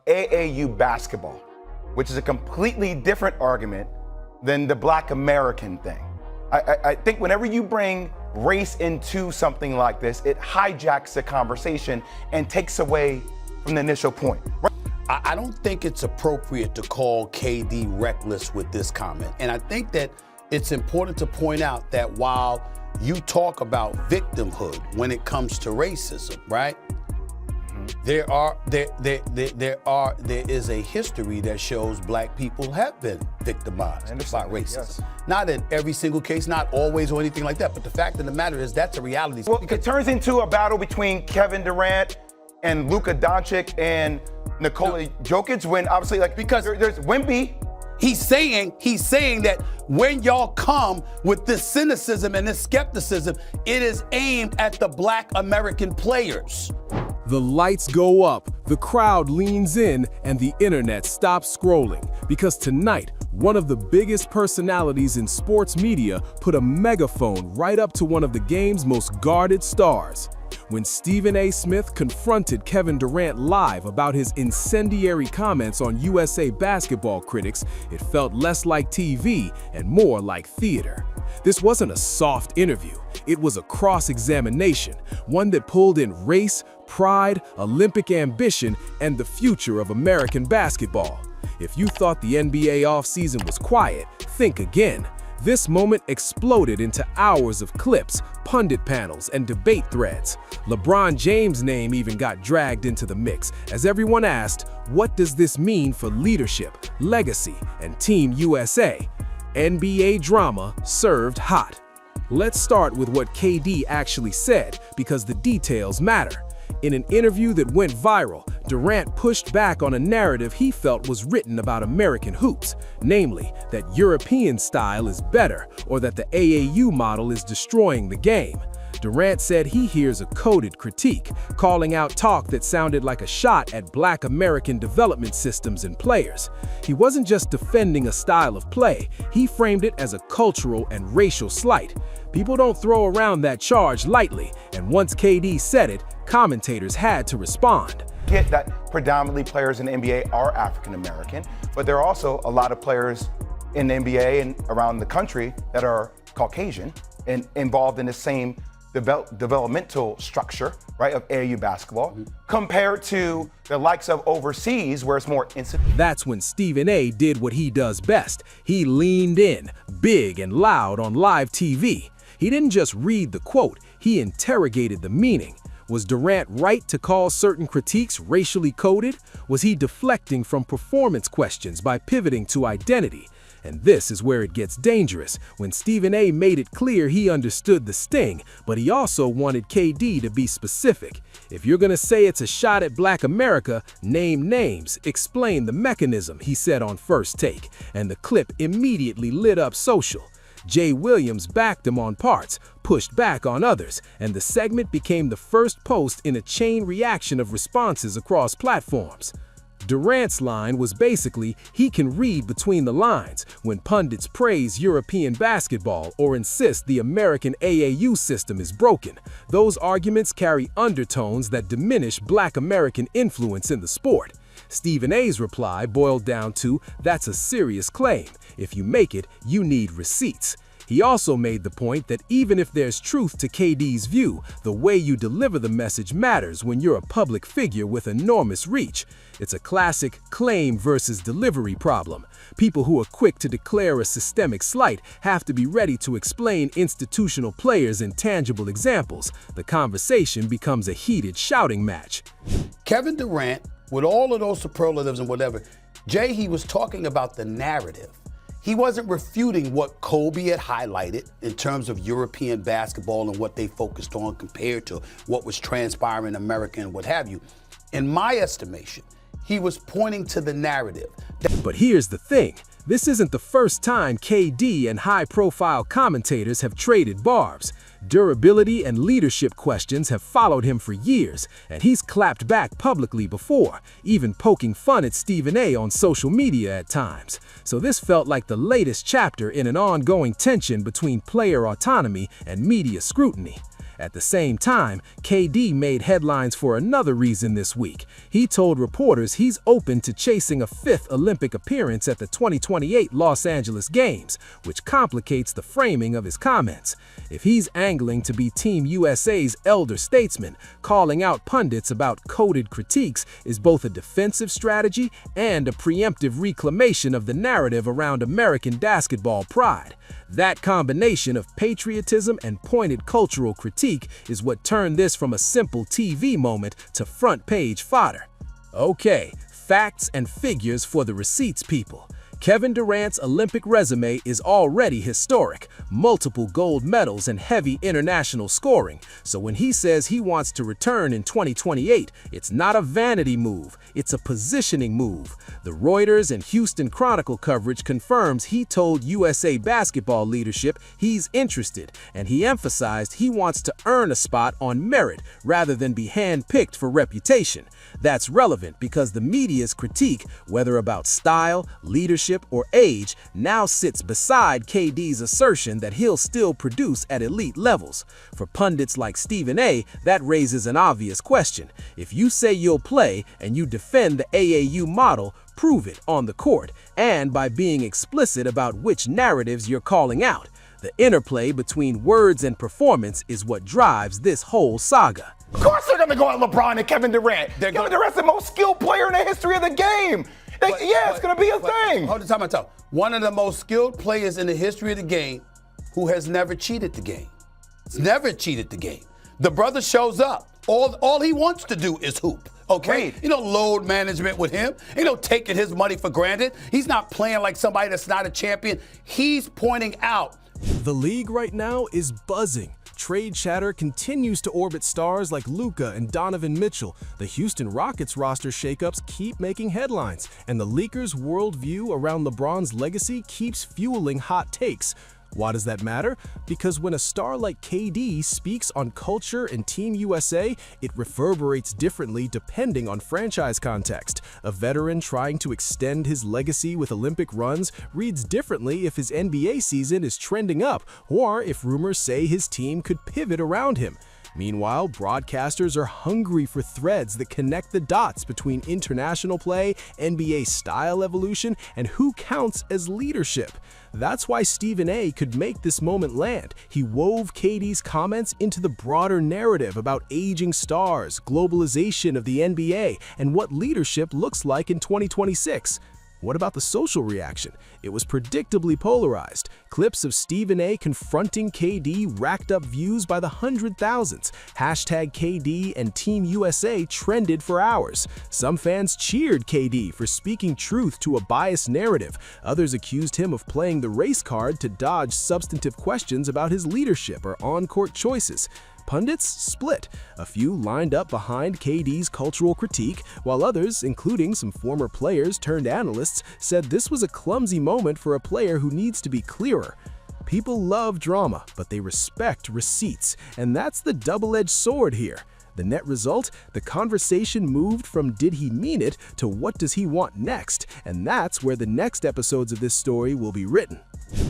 AAU basketball, which is a completely different argument than the Black American thing. I think whenever you bring race into something like this, it hijacks the conversation and takes away from the initial point. I don't think it's appropriate to call KD reckless with this comment. And I think that it's important to point out that while you talk about victimhood when it comes to racism, right? There is a history that shows black people have been victimized by racism. Yes. Not in every single case, not always or anything like that, but the fact of the matter is that's a reality. Well, it turns into a battle between Kevin Durant and Luka Doncic and Nikola Jokic when obviously because there's Wemby. He's saying that when y'all come with this cynicism and this skepticism, it is aimed at the Black American players. The lights go up, the crowd leans in, and the internet stops scrolling. Because tonight, one of the biggest personalities in sports media put a megaphone right up to one of the game's most guarded stars. When Stephen A. Smith confronted Kevin Durant live about his incendiary comments on USA basketball critics, it felt less like TV and more like theater. This wasn't a soft interview. It was a cross-examination, one that pulled in race, pride, Olympic ambition, and the future of American basketball. If you thought the NBA offseason was quiet, think again. This moment exploded into hours of clips, pundit panels, and debate threads. LeBron James' name even got dragged into the mix, as everyone asked, what does this mean for leadership, legacy, and Team USA? NBA drama served hot. Let's start with what KD actually said, because the details matter. In an interview that went viral, Durant pushed back on a narrative he felt was written about American hoops, namely that European style is better or that the AAU model is destroying the game. Durant said he hears a coded critique, calling out talk that sounded like a shot at Black American development systems and players. He wasn't just defending a style of play, he framed it as a cultural and racial slight. People don't throw around that charge lightly, and once KD said it, commentators had to respond. Get that predominantly players in the NBA are African American, but there are also a lot of players in the NBA and around the country that are Caucasian and involved in the same developmental structure, right, of AAU basketball, compared to the likes of overseas where it's more instant. That's when Stephen A. did what he does best. He leaned in, big and loud on live TV. He didn't just read the quote, he interrogated the meaning. Was Durant right to call certain critiques racially coded? Was he deflecting from performance questions by pivoting to identity? And this is where it gets dangerous, when Stephen A. made it clear he understood the sting, but he also wanted KD to be specific. If you're gonna say it's a shot at Black America, name names, explain the mechanism, he said on First Take, and the clip immediately lit up social. Jay Williams backed him on parts, pushed back on others, and the segment became the first post in a chain reaction of responses across platforms. Durant's line was basically, he can read between the lines when pundits praise European basketball or insist the American AAU system is broken. Those arguments carry undertones that diminish Black American influence in the sport. Stephen A.'s reply boiled down to, that's a serious claim. If you make it, you need receipts. He also made the point that even if there's truth to KD's view, the way you deliver the message matters when you're a public figure with enormous reach. It's a classic claim versus delivery problem. People who are quick to declare a systemic slight have to be ready to explain institutional players in tangible examples. The conversation becomes a heated shouting match. Kevin Durant, with all of those superlatives and whatever, Jay, he was talking about the narrative. He wasn't refuting what Kobe had highlighted in terms of European basketball and what they focused on compared to what was transpiring in America and what have you. In my estimation, he was pointing to the narrative. But here's the thing. This isn't the first time KD and high-profile commentators have traded barbs. Durability and leadership questions have followed him for years, and he's clapped back publicly before, even poking fun at Stephen A. on social media at times. So this felt like the latest chapter in an ongoing tension between player autonomy and media scrutiny. At the same time, KD made headlines for another reason this week. He told reporters he's open to chasing a 5th Olympic appearance at the 2028 Los Angeles Games, which complicates the framing of his comments. If he's angling to be Team USA's elder statesman, calling out pundits about coded critiques is both a defensive strategy and a preemptive reclamation of the narrative around American basketball pride. That combination of patriotism and pointed cultural critique is what turned this from a simple TV moment to front-page fodder. Okay, facts and figures for the receipts people. Kevin Durant's Olympic resume is already historic, multiple gold medals and heavy international scoring. So when he says he wants to return in 2028, it's not a vanity move, it's a positioning move. The Reuters and Houston Chronicle coverage confirms he told USA basketball leadership he's interested, and he emphasized he wants to earn a spot on merit rather than be handpicked for reputation. That's relevant because the media's critique, whether about style, leadership, or age, now sits beside KD's assertion that he'll still produce at elite levels. For pundits like Stephen A., that raises an obvious question. If you say you'll play and you defend the AAU model, prove it on the court and by being explicit about which narratives you're calling out. The interplay between words and performance is what drives this whole saga. Of course they're going to go at LeBron and Kevin Durant. Kevin Durant's the most skilled player in the history of the game. It's going to be a thing. Hold on, time. One of the most skilled players in the history of the game who has never cheated the game. He's never cheated the game. The brother shows up. All he wants to do is hoop. Okay? Great. Load management with him. Taking his money for granted. He's not playing like somebody that's not a champion. He's pointing out. The league right now is buzzing. Trade chatter continues to orbit stars like Luka and Donovan Mitchell. The Houston Rockets roster shakeups keep making headlines, and the leakers' worldview around LeBron's legacy keeps fueling hot takes. Why does that matter? Because when a star like KD speaks on culture and Team USA, it reverberates differently depending on franchise context. A veteran trying to extend his legacy with Olympic runs reads differently if his NBA season is trending up or if rumors say his team could pivot around him. Meanwhile, broadcasters are hungry for threads that connect the dots between international play, NBA style evolution, and who counts as leadership. That's why Stephen A. could make this moment land. He wove KD's comments into the broader narrative about aging stars, globalization of the NBA, and what leadership looks like in 2026. What about the social reaction? It was predictably polarized. Clips of Stephen A. confronting KD racked up views by the 100,000s. Hashtag KD and Team USA trended for hours. Some fans cheered KD for speaking truth to a biased narrative. Others accused him of playing the race card to dodge substantive questions about his leadership or on-court choices. Pundits split. A few lined up behind KD's cultural critique, while others, including some former players turned analysts, said this was a clumsy moment for a player who needs to be clearer. People love drama, but they respect receipts, and that's the double-edged sword here. The net result? The conversation moved from did he mean it to what does he want next, and that's where the next episodes of this story will be written.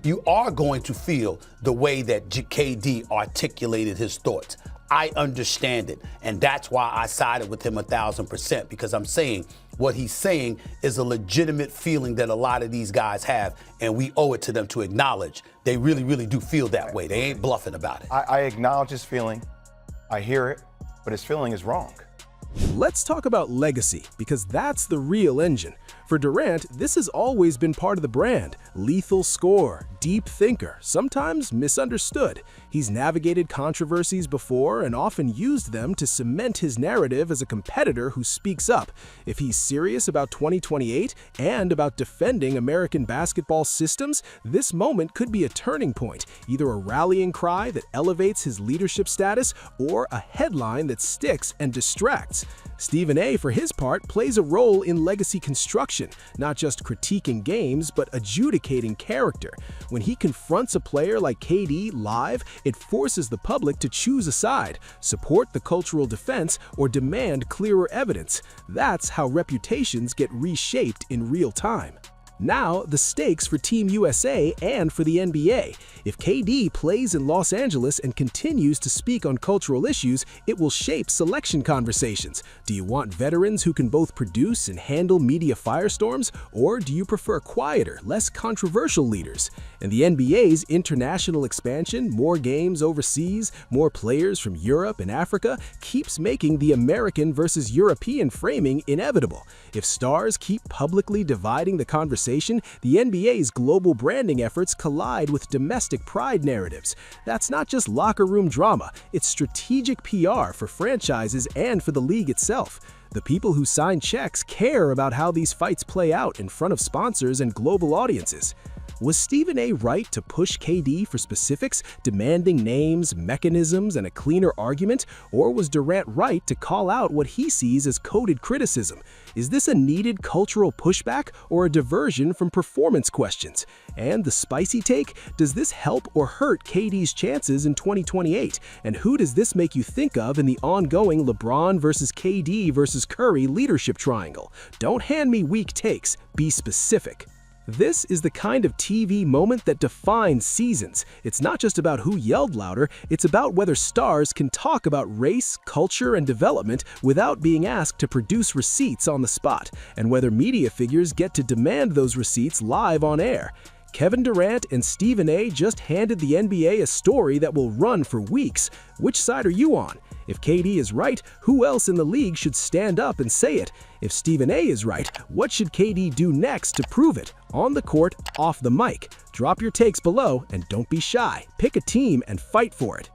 You are going to feel the way that KD articulated his thoughts. I understand it, and that's why I sided with him 1,000%, because I'm saying what he's saying is a legitimate feeling that a lot of these guys have, and we owe it to them to acknowledge they really, really do feel that way. They ain't bluffing about it. I acknowledge his feeling. I hear it, but his feeling is wrong. Let's talk about legacy, because that's the real engine. For Durant, this has always been part of the brand. Lethal scorer, deep thinker, sometimes misunderstood. He's navigated controversies before and often used them to cement his narrative as a competitor who speaks up. If he's serious about 2028 and about defending American basketball systems, this moment could be a turning point, either a rallying cry that elevates his leadership status or a headline that sticks and distracts. Stephen A., for his part, plays a role in legacy construction, not just critiquing games, but adjudicating character. When he confronts a player like KD live, it forces the public to choose a side, support the cultural defense, or demand clearer evidence. That's how reputations get reshaped in real time. Now, the stakes for Team USA and for the NBA. If KD plays in Los Angeles and continues to speak on cultural issues, it will shape selection conversations. Do you want veterans who can both produce and handle media firestorms, or do you prefer quieter, less controversial leaders? And the NBA's international expansion, more games overseas, more players from Europe and Africa, keeps making the American versus European framing inevitable. If stars keep publicly dividing the conversation, the NBA's global branding efforts collide with domestic pride narratives. That's not just locker room drama, it's strategic PR for franchises and for the league itself. The people who sign checks care about how these fights play out in front of sponsors and global audiences. Was Stephen A. right to push KD for specifics, demanding names, mechanisms, and a cleaner argument? Or was Durant right to call out what he sees as coded criticism? Is this a needed cultural pushback or a diversion from performance questions? And the spicy take? Does this help or hurt KD's chances in 2028? And who does this make you think of in the ongoing LeBron versus KD versus Curry leadership triangle? Don't hand me weak takes, be specific. This is the kind of TV moment that defines seasons. It's not just about who yelled louder, it's about whether stars can talk about race, culture, and development without being asked to produce receipts on the spot, and whether media figures get to demand those receipts live on air. Kevin Durant and Stephen A. just handed the NBA a story that will run for weeks. Which side are you on? If KD is right, who else in the league should stand up and say it? If Stephen A. is right, what should KD do next to prove it? On the court, off the mic. Drop your takes below and don't be shy. Pick a team and fight for it.